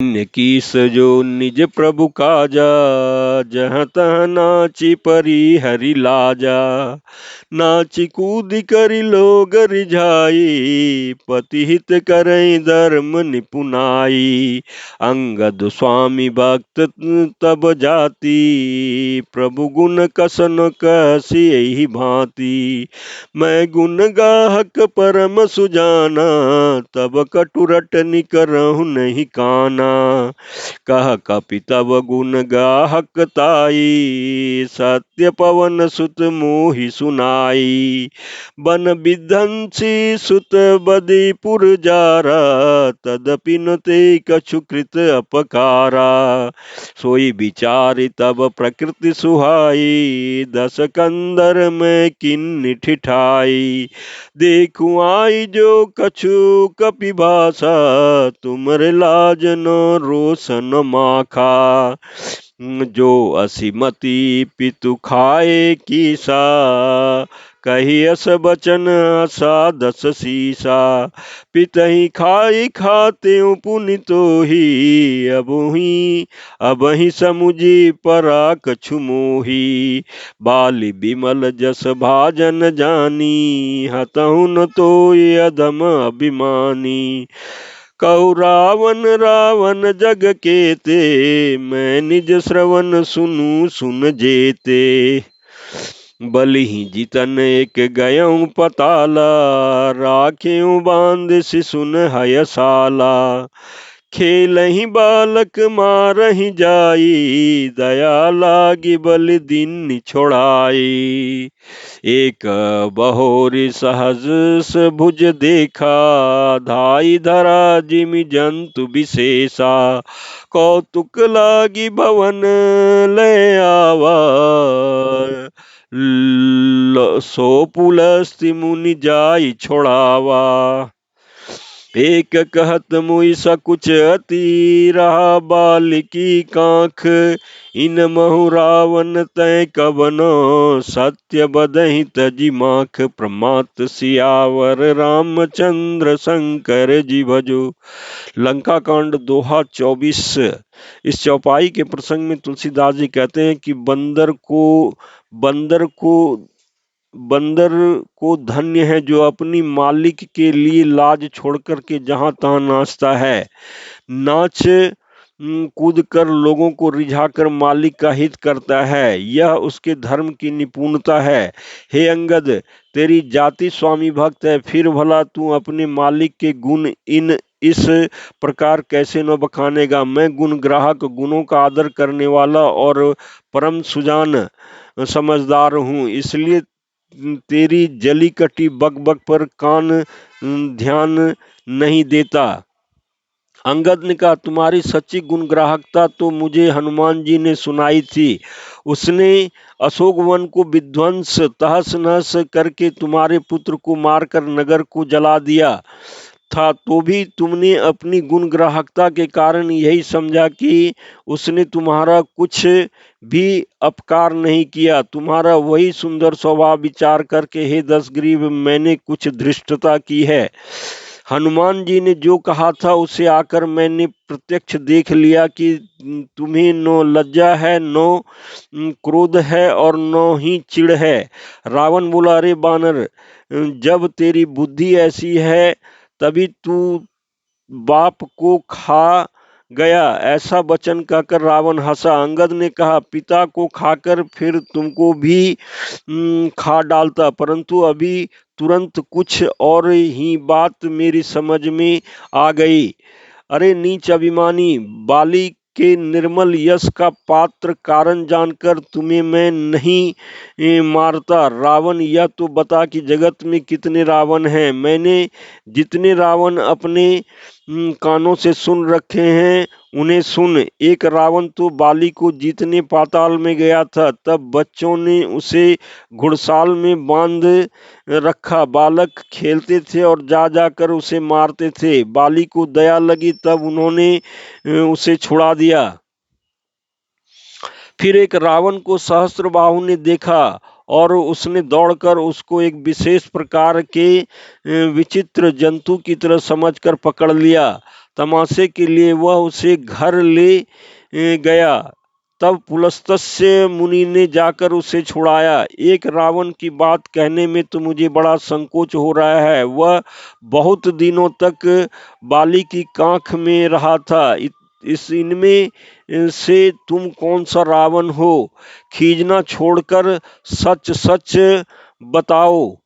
अन्य कीस जो निज प्रभु काजा, जहाँ तहाँ नाची परी हरि लाजा। नाची कूद करि लोग रिझाई, पति हित करई धर्म निपुनाई। अंगद स्वामी भक्त तब जाति, प्रभु गुण कसन कसी यही भांति। मैं गुण गाहक परम सुजाना, तब कटुरट निकरहु नहीं काना। कह कपि तब गुण गाहक ताई, सत्य पवन सुत मोहि सुनाई। बन विध्वंसी सुत बदीपुर जारा, तदपि न ते कछु कृत अपकारा। सोई विचारि तब प्रकृति सुहाई, दस कंदर में किन्नी ठिठाई। देखूं आई जो कछु कपि भाषा, तुमरे लाज न रोशन माखा। जो असिमति पितु खाए कीसा, कही अस बचन सा दस सीसा। पितहि खाई खाते पुनितो ही, अबहि समुझी परा कछु मोही। बाली बिमल जस भाजन जानी, हतहु न तोय अधम अभिमानी। कहु रावण रावण जग केते, मैं निज श्रवण सुनु सुन जेते। बलिहि जितन एक गयऊँ पताला, राखेऊँ बांध सिसुन हयसाला। खेलहि बालक मारहि जाई, दया लागी बलि दीन्हि छोड़ाई। एक बहोरी सहज भुज देखा, धाई धरा जिमि जंतु विशेषा। कौतुक लागी भवन ले आवा, सो पुलस्ति मुनि जाई छोड़ावा। एक कहत मुई सकुच अति, रहा बालिकी कांख इन महु रावण तय कवनो। सत्य बदहि तजि माख प्रमात, सियावर रामचंद्र शंकर जी भजो। लंका कांड दोहा 24। इस चौपाई के प्रसंग में तुलसीदास जी कहते हैं कि बंदर को धन्य है जो अपनी मालिक के लिए लाज छोड़कर के जहां तहां नाचता है। नाच कूद कर लोगों को रिझाकर मालिक का हित करता है, यह उसके धर्म की निपुणता है। हे अंगद, तेरी जाति स्वामी भक्त है, फिर भला तू अपने मालिक के गुण इस प्रकार कैसे न बखानेगा। मैं गुण ग्राहक, गुणों का आदर करने वाला और परम सुजान समझदार हूँ, इसलिए तेरी जली कटी बक पर कान ध्यान नहीं देता। अंगद ने कहा, तुम्हारी सच्ची गुण ग्राहकता तो मुझे हनुमान जी ने सुनाई थी। उसने अशोक वन को विध्वंस तहस नहस करके तुम्हारे पुत्र को मारकर नगर को जला दिया था, तो भी तुमने अपनी गुण ग्राहकता के कारण यही समझा कि उसने तुम्हारा कुछ भी अपकार नहीं किया। तुम्हारा वही सुंदर स्वभाव विचार करके हे दशग्रीव मैंने कुछ धृष्टता की है। हनुमान जी ने जो कहा था उसे आकर मैंने प्रत्यक्ष देख लिया कि तुम्हें नो लज्जा है, नो क्रोध है और नो ही चिढ़ है। रावण बोला, अरे बानर, जब तेरी बुद्धि ऐसी है तभी तू बाप को खा गया। ऐसा वचन कहकर रावण हंसा। अंगद ने कहा, पिता को खाकर फिर तुमको भी खा डालता, परंतु अभी तुरंत कुछ और ही बात मेरी समझ में आ गई। अरे नीच अभिमानी, बाली के निर्मल यश का पात्र कारण जानकर तुम्हें मैं नहीं मारता। रावण, यह तो बता कि जगत में कितने रावण हैं। मैंने जितने रावण अपने कानों से सुन रखे हैं उन्हें सुन। एक रावण तो बाली को जीतने पाताल में गया था, तब बच्चों ने उसे घुड़साल में बांध रखा। बालक खेलते थे और जा जाकर उसे मारते थे। बाली को दया लगी तब उन्होंने उसे छुड़ा दिया। फिर एक रावण को सहस्त्रबाहु ने देखा और उसने दौड़कर उसको एक विशेष प्रकार के विचित्र जंतु की तरह समझकर पकड़ लिया तमाशे के लिए वह उसे घर ले गया। तब पुलस्त्य मुनि ने जाकर उसे छुड़ाया। एक रावण की बात कहने में तो मुझे बड़ा संकोच हो रहा है। वह बहुत दिनों तक बाली की काख में रहा था। इनमें से तुम कौन सा रावण हो? खीजना छोड़कर सच सच बताओ।